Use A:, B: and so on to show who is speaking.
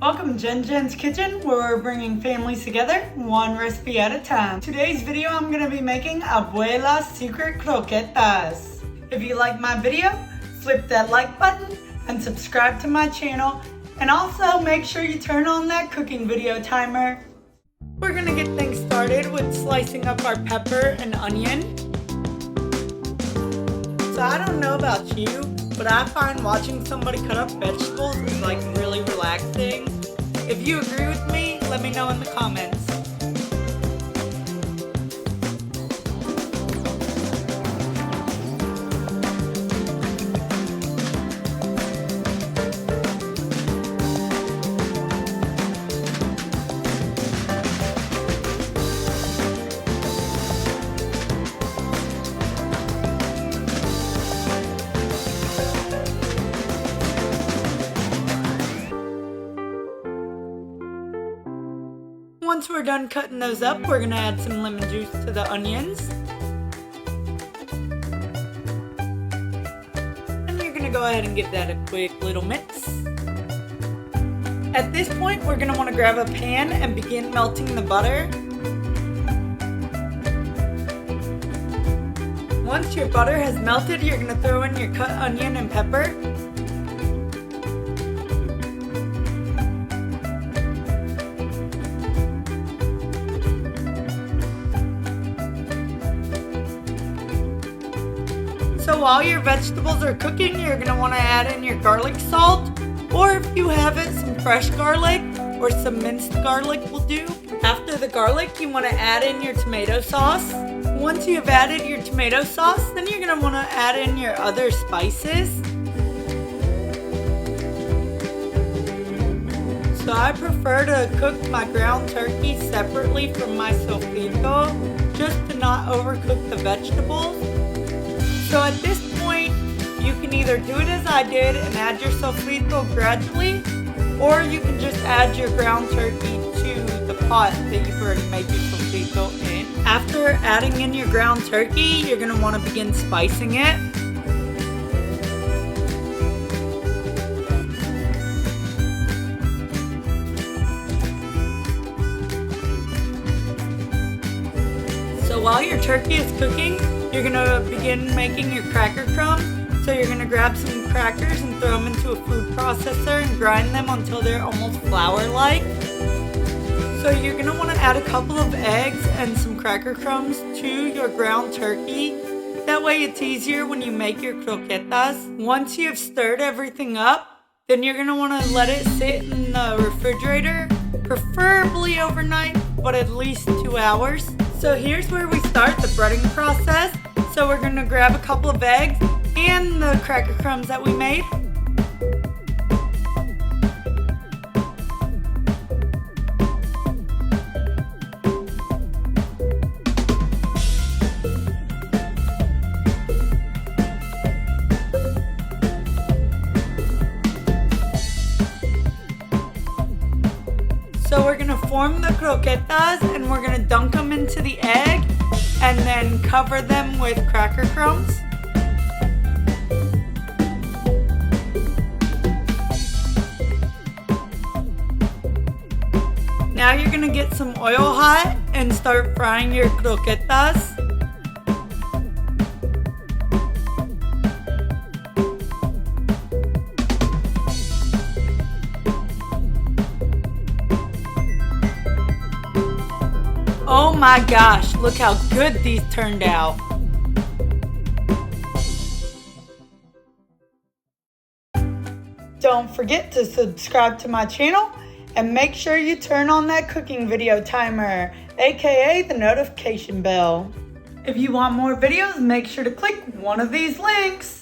A: Welcome to Jenjens Kitchen, where we're bringing families together, one recipe at a time. Today's video, I'm going to be making Abuela's secret croquettes. If you like my video, flip that like button and subscribe to my channel. And also make sure you turn on that cooking video timer. We're going to get things started with slicing up our pepper and onion. So I don't know about you, but I find watching somebody cut up vegetables is like really relaxing. If you agree with me, let me know in the comments. Once we're done cutting those up, we're gonna add some lemon juice to the onions. And you're gonna go ahead and give that a quick little mix. At this point, we're gonna wanna grab a pan and begin melting the butter. Once your butter has melted, you're gonna throw in your cut onion and pepper. So while your vegetables are cooking, you're going to want to add in your garlic salt, or if you have it, some fresh garlic or some minced garlic will do. After the garlic, you want to add in your tomato sauce. Once you have added your tomato sauce, then you're going to want to add in your other spices. So I prefer to cook my ground turkey separately from my sofrito, just to not overcook the vegetables. So at this point, you can either do it as I did and add your sofrito gradually, or you can just add your ground turkey to the pot that you've already made your sofrito in. After adding in your ground turkey, you're going to want to begin spicing it. So while your turkey is cooking, you're going to begin making your cracker crumbs. So you're going to grab some crackers and throw them into a food processor and grind them until they're almost flour-like. So you're going to want to add a couple of eggs and some cracker crumbs to your ground turkey. That way it's easier when you make your croquettes. Once you have stirred everything up, then you're going to want to let it sit in the refrigerator, preferably overnight, but at least 2 hours. So here's where we start the breading process. So we're going to grab a couple of eggs and the cracker crumbs that we made. So we're going to form the croquettes and we're going to dunk them into the egg and then cover them with cracker crumbs. Now you're going to get some oil hot and start frying your croquettes. Oh my gosh, look how good these turned out. Don't forget to subscribe to my channel and make sure you turn on that cooking video timer, aka the notification bell. If you want more videos, make sure to click one of these links.